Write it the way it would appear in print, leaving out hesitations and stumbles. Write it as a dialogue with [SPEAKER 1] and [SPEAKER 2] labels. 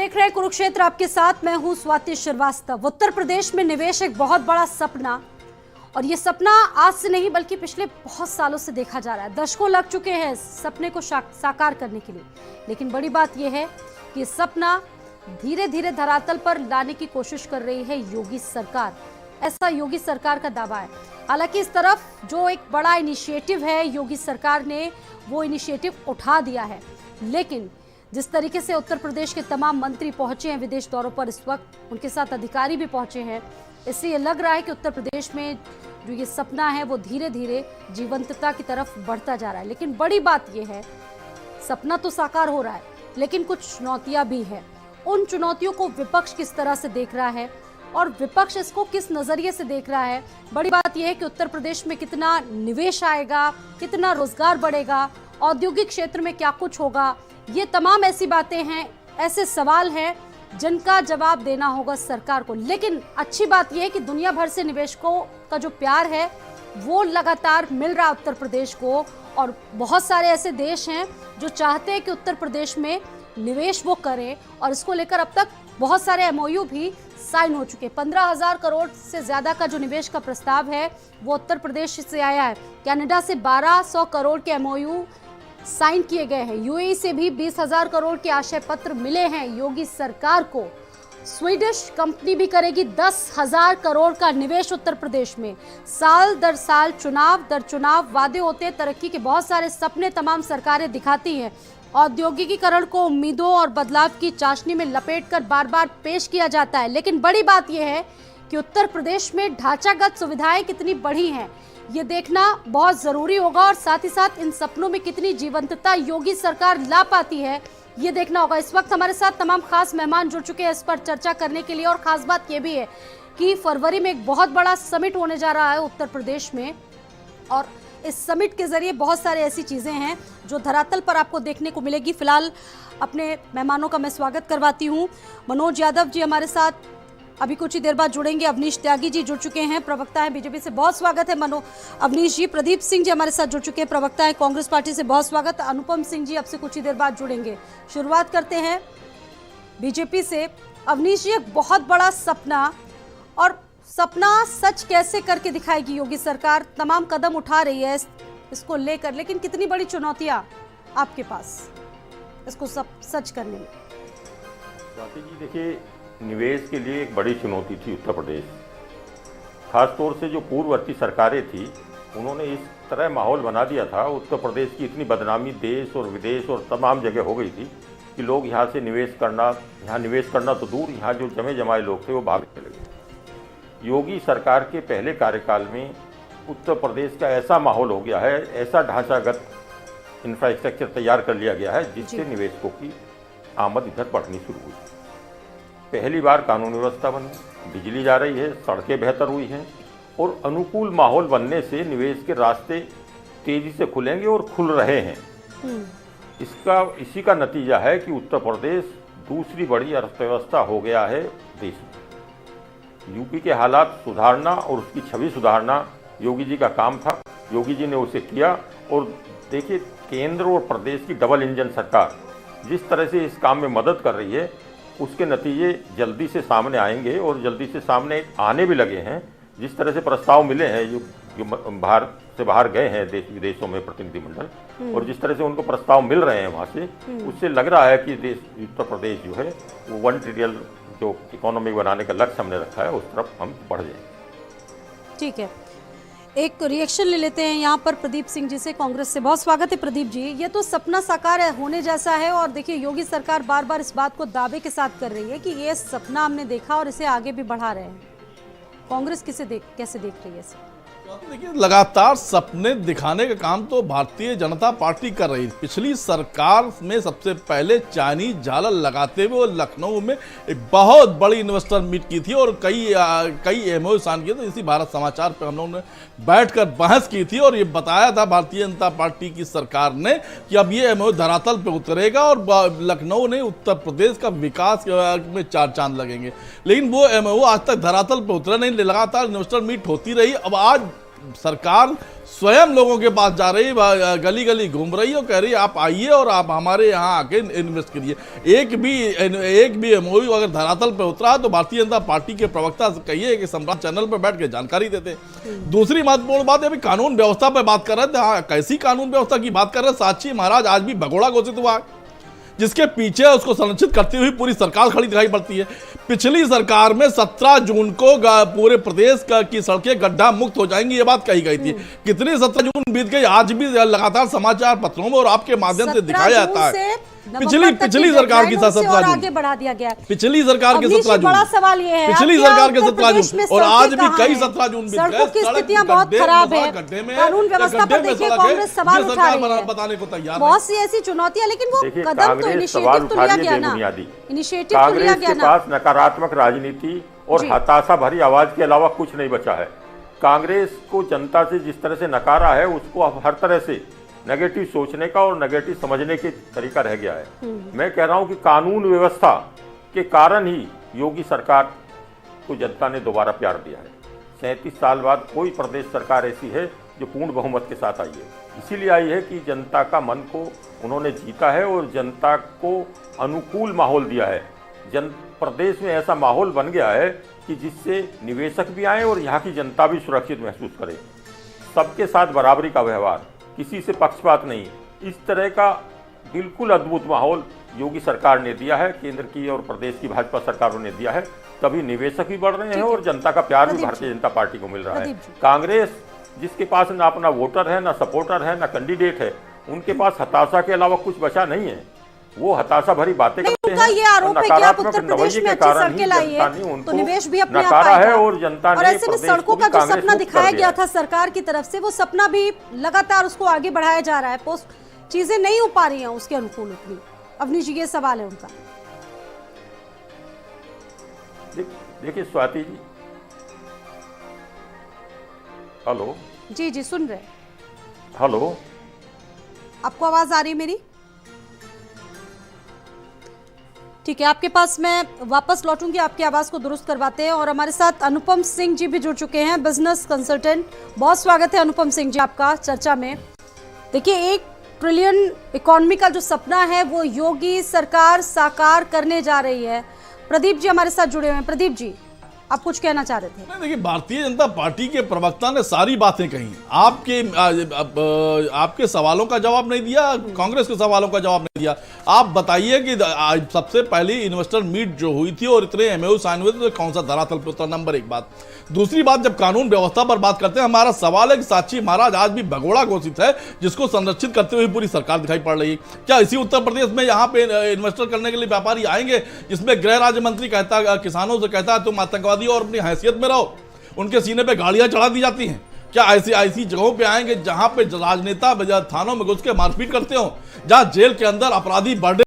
[SPEAKER 1] देख रहे हैं कुरुक्षेत्र आपके साथ, मैं हूं स्वाति श्रीवास्तव। उत्तर प्रदेश में निवेश एक बहुत बड़ा सपना, और ये सपना आज से नहीं बल्कि पिछले बहुत सालों से देखा जा रहा है। दशकों लग चुके हैं इस सपने को साकार करने के लिए, लेकिन बड़ी बात यह है कि ये सपना धीरे धीरे धरातल पर लाने की कोशिश कर रही है योगी सरकार। ऐसा योगी सरकार का दावा है। हालांकि इस तरफ जो एक बड़ा इनिशिएटिव है, योगी सरकार ने वो इनिशिएटिव उठा दिया है, लेकिन जिस तरीके से उत्तर प्रदेश के तमाम मंत्री पहुंचे हैं विदेश दौरों पर, इस वक्त उनके साथ अधिकारी भी पहुंचे हैं, इससे ये लग रहा है कि उत्तर प्रदेश में जो ये सपना है वो धीरे धीरे जीवंतता की तरफ बढ़ता जा रहा है। लेकिन बड़ी बात यह है, सपना तो साकार हो रहा है, लेकिन कुछ चुनौतियां भी हैं। उन चुनौतियों को विपक्ष किस तरह से देख रहा है और विपक्ष इसको किस नजरिए से देख रहा है। बड़ी बात यह है कि उत्तर प्रदेश में कितना निवेश आएगा, कितना रोजगार बढ़ेगा, औद्योगिक क्षेत्र में क्या कुछ होगा, ये तमाम ऐसी बातें हैं, ऐसे सवाल हैं जिनका जवाब देना होगा सरकार को। लेकिन अच्छी बात यह है कि दुनिया भर से निवेशकों का जो प्यार है वो लगातार मिल रहा है उत्तर प्रदेश को, और बहुत सारे ऐसे देश हैं जो चाहते हैं कि उत्तर प्रदेश में निवेश वो करें, और इसको लेकर अब तक बहुत सारे एमओयू भी साइन हो चुके। 15,000 करोड़ से ज्यादा का जो निवेश का प्रस्ताव है वो उत्तर प्रदेश से आया है। कनाडा से 1200 करोड़ के एमओयू साइन किए गए हैं। यूएई से भी 20,000 करोड़ के आशय पत्र मिले हैं योगी सरकार को। स्वीडिश कंपनी भी करेगी 10,000 करोड़ का निवेश उत्तर प्रदेश में। साल दर साल, चुनाव दर चुनाव वादे होते हैं, तरक्की के बहुत सारे सपने तमाम सरकारें दिखाती हैं। औद्योगिकीकरण को उम्मीदों और बदलाव की चाशनी में लपेटकर बार बार पेश किया जाता है, लेकिन बड़ी बात यह है कि उत्तर प्रदेश में ढांचागत सुविधाएं कितनी बढ़ी हैं, ये देखना बहुत जरूरी होगा, और साथ ही साथ इन सपनों में कितनी जीवंतता योगी सरकार ला पाती है ये देखना होगा। इस वक्त हमारे साथ तमाम खास मेहमान जुड़ चुके हैं इस पर चर्चा करने के लिए, और खास बात यह भी है कि फरवरी में एक बहुत बड़ा समिट होने जा रहा है उत्तर प्रदेश में, और इस समिट के जरिए बहुत सारे ऐसी चीजें हैं जो धरातल पर आपको देखने को मिलेगी। फिलहाल अपने मेहमानों का मैं स्वागत करवाती हूँ। मनोज यादव जी हमारे साथ अभी कुछ ही देर बाद जुड़ेंगे। अवनीश त्यागी जी जुड़ चुके हैं, प्रवक्ता हैं बीजेपी से, बहुत स्वागत है अवनीश जी। प्रदीप सिंह जी हमारे साथ जुड़ चुके हैं, प्रवक्ता हैं कांग्रेस पार्टी से, बहुत स्वागत। अनुपम सिंह जी आपसे कुछ ही देर बाद जुड़ेंगे। शुरुआत करते हैं बीजेपी से। अवनीश जी, एक बहुत बड़ा सपना, और सपना सच कैसे करके दिखाएगी योगी सरकार? तमाम कदम उठा रही है इसको लेकर, लेकिन कितनी बड़ी चुनौतियां आपके पास इसको सच करने में?
[SPEAKER 2] स्वाति जी, देखिए, निवेश के लिए एक बड़ी चुनौती थी उत्तर प्रदेश। खासतौर से जो पूर्ववर्ती सरकारें थी, उन्होंने इस तरह माहौल बना दिया था, उत्तर प्रदेश की इतनी बदनामी देश और विदेश और तमाम जगह हो गई थी कि लोग यहाँ निवेश करना तो दूर, यहाँ जो जमे जमाए लोग थे वो भागने लगे। योगी सरकार के पहले कार्यकाल में उत्तर प्रदेश का ऐसा माहौल हो गया है, ऐसा ढांचागत इंफ्रास्ट्रक्चर तैयार कर लिया गया है जिससे निवेशकों की आमद इधर बढ़नी शुरू हुई। पहली बार कानून व्यवस्था बनी, बिजली जा रही है, सड़कें बेहतर हुई हैं, और अनुकूल माहौल बनने से निवेश के रास्ते तेजी से खुलेंगे और खुल रहे हैं। इसी का नतीजा है कि उत्तर प्रदेश दूसरी बड़ी अर्थव्यवस्था हो गया है देश में। यूपी के हालात सुधारना और उसकी छवि सुधारना योगी जी का काम था, योगी जी ने उसे किया। और देखिए, केंद्र और प्रदेश की डबल इंजन सरकार जिस तरह से इस काम में मदद कर रही है, उसके नतीजे जल्दी से सामने आएंगे, और जल्दी से सामने आने भी लगे हैं। जिस तरह से प्रस्ताव मिले हैं जो भारत से बाहर गए हैं देश विदेशों में प्रतिनिधिमंडल, और जिस तरह से उनको प्रस्ताव मिल रहे हैं वहाँ से, उससे लग रहा है कि उत्तर प्रदेश जो है वो 1 ट्रिलियन जो इकोनॉमी बनाने का लक्ष्य हमने रखा है उस तरफ हम बढ़ जाएंगे।
[SPEAKER 1] ठीक है, एक रिएक्शन ले लेते हैं यहाँ पर प्रदीप सिंह जी से, कांग्रेस से। बहुत स्वागत है प्रदीप जी। ये तो सपना साकार होने जैसा है, और देखिए योगी सरकार बार बार इस बात को दावे के साथ कर रही है कि ये सपना हमने देखा और इसे आगे भी बढ़ा रहे हैं। कांग्रेस कैसे देख रही है इसे?
[SPEAKER 3] देखिए, लगातार सपने दिखाने का काम तो भारतीय जनता पार्टी कर रही थी। पिछली सरकार में सबसे पहले चाइनीज झालर लगाते हुए लखनऊ में एक बहुत बड़ी इन्वेस्टर मीट की थी, और कई एमओयू साइन किए थे। इसी भारत समाचार पर हम लोगों ने बैठकर बहस की थी, और ये बताया था भारतीय जनता पार्टी की सरकार ने कि अब ये एमओयू धरातल पे उतरेगा और लखनऊ ने उत्तर प्रदेश का विकास में 4 चांद लगेंगे। लेकिन वो एमओयू आज तक धरातल पे उतरा नहीं, लगातार इन्वेस्टर मीट होती रही। अब आज सरकार स्वयं लोगों के पास जा रही, गली गली घूम रही है और कह रही है आप आइए और आप हमारे यहाँ आके इन्वेस्ट करिए। एक भी एमओयू अगर धरातल पर उतरा है तो भारतीय जनता पार्टी के प्रवक्ता से कहिए कि सम्राट चैनल पर बैठ के जानकारी देते। दूसरी महत्वपूर्ण बात है, अभी कानून व्यवस्था पर बात कर रहे थे। हाँ, कैसी कानून व्यवस्था की बात कर रहे हैं? साक्षी महाराज आज भी भगोड़ा घोषित हुआ है, जिसके पीछे उसको संरक्षित करती हुई पूरी सरकार खड़ी दिखाई पड़ती है। पिछली सरकार में 17 जून को पूरे प्रदेश की सड़कें गड्ढा मुक्त हो जाएंगी, ये बात कही गई थी। कितनी 17 जून बीत गई, आज भी लगातार समाचार पत्रों में और आपके माध्यम से दिखाया जाता है। पिछली सरकार की 17 जून
[SPEAKER 1] आगे बढ़ा दिया गया।
[SPEAKER 3] पिछली सरकार के 17 जून,
[SPEAKER 1] बड़ा सवाल ये है,
[SPEAKER 3] पिछली सरकार के 17 जून और आज भी कई 17 जून बीत गए।
[SPEAKER 1] सड़कों की स्थितियां बहुत खराब है, कानून व्यवस्था पर देखिए कांग्रेस सवाल उठा रही है,
[SPEAKER 3] बताने को तैयार
[SPEAKER 1] बहुत सी ऐसी चुनौतियां, लेकिन वो कदम तो इनिशिएटिव तो लिया गया ना, इनिशिएटिव तो लिया गया
[SPEAKER 2] कांग्रेस के पास नकारात्मक राजनीति और हताशा भरी आवाज के अलावा कुछ नहीं बचा है। कांग्रेस को जनता से जिस तरह से नकारा है, उसको अब हर तरह से नेगेटिव सोचने का और नेगेटिव समझने के तरीका रह गया है। मैं कह रहा हूं कि कानून व्यवस्था के कारण ही योगी सरकार को जनता ने दोबारा प्यार दिया है। 37 साल बाद कोई प्रदेश सरकार ऐसी है जो पूर्ण बहुमत के साथ आई है। इसीलिए आई है कि जनता का मन को उन्होंने जीता है और जनता को अनुकूल माहौल दिया है। प्रदेश में ऐसा माहौल बन गया है कि जिससे निवेशक भी आए और यहाँ की जनता भी सुरक्षित महसूस करे। सबके साथ बराबरी का व्यवहार, किसी से पक्षपात नहीं, इस तरह का बिल्कुल अद्भुत माहौल योगी सरकार ने दिया है, केंद्र की और प्रदेश की भाजपा सरकारों ने दिया है। तभी निवेशक भी बढ़ रहे हैं और जनता का प्यार भी भारतीय जनता पार्टी को मिल रहा है। कांग्रेस जिसके पास ना अपना वोटर है, ना सपोर्टर है, ना कैंडिडेट है, उनके पास हताशा के अलावा कुछ बचा नहीं है। वो हताशा भरी बातें करते हैं।
[SPEAKER 1] ये आरोप है कि आप उत्तर प्रदेश में अच्छी सड़कें लाई है, तो निवेश भी अपने आप आएगा
[SPEAKER 2] है और जनता ने,
[SPEAKER 1] और ऐसे में सड़कों का जो सपना दिखाया गया था सरकार की तरफ से, वो सपना भी लगातार उसको आगे बढ़ाया जा रहा है। पोस्ट चीजें नहीं हो पा रही हैं उसके अनुकूल उतनी। अवनीश जी, ये सवाल है उनका।
[SPEAKER 2] देखिए स्वाति जी, हेलो
[SPEAKER 1] जी जी सुन रहे,
[SPEAKER 2] हेलो,
[SPEAKER 1] आपको आवाज आ रही है मेरी? ठीक है, आपके पास मैं वापस लौटूंगी, आपकी आवाज को दुरुस्त करवाते हैं। और हमारे साथ अनुपम सिंह जी भी जुड़ चुके हैं, बिजनेस कंसल्टेंट। बहुत स्वागत है अनुपम सिंह जी आपका चर्चा में। देखिए, 1 ट्रिलियन इकोनॉमी का जो सपना है वो योगी सरकार साकार करने जा रही है। प्रदीप जी हमारे साथ जुड़े हुए हैं। प्रदीप जी, आप कुछ कहना चाह रहे थे?
[SPEAKER 3] देखिए, भारतीय जनता पार्टी के प्रवक्ता ने सारी बातें कही, आपके सवालों का जवाब नहीं दिया, कांग्रेस के सवालों का जवाब नहीं दिया। आप बताइए कि सबसे पहली इन्वेस्टर मीट जो हुई थी और इतने एमओयू साइन हुए थे, तो कौन सा धरातल पर उतरा? नंबर 1 बात। दूसरी बात, जब कानून व्यवस्था पर बात करते हैं, हमारा सवाल है कि साक्षी महाराज आज भी भगोड़ा घोषित है, जिसको संरक्षित करते हुए पूरी सरकार दिखाई पड़ रही है। क्या इसी उत्तर प्रदेश में यहाँ पे इन्वेस्टर करने के लिए व्यापारी आएंगे, जिसमें गृह राज्य मंत्री कहता, किसानों से कहता है तुम आतंकवादी और अपनी हैसियत में रहो, उनके सीने पे गाड़ियां चढ़ा दी जाती हैं? क्या ऐसी जगहों पे आएंगे जहां पे राजनेता थानों में घुस के मारपीट करते हो, जहां जेल के अंदर अपराधी बर्थडे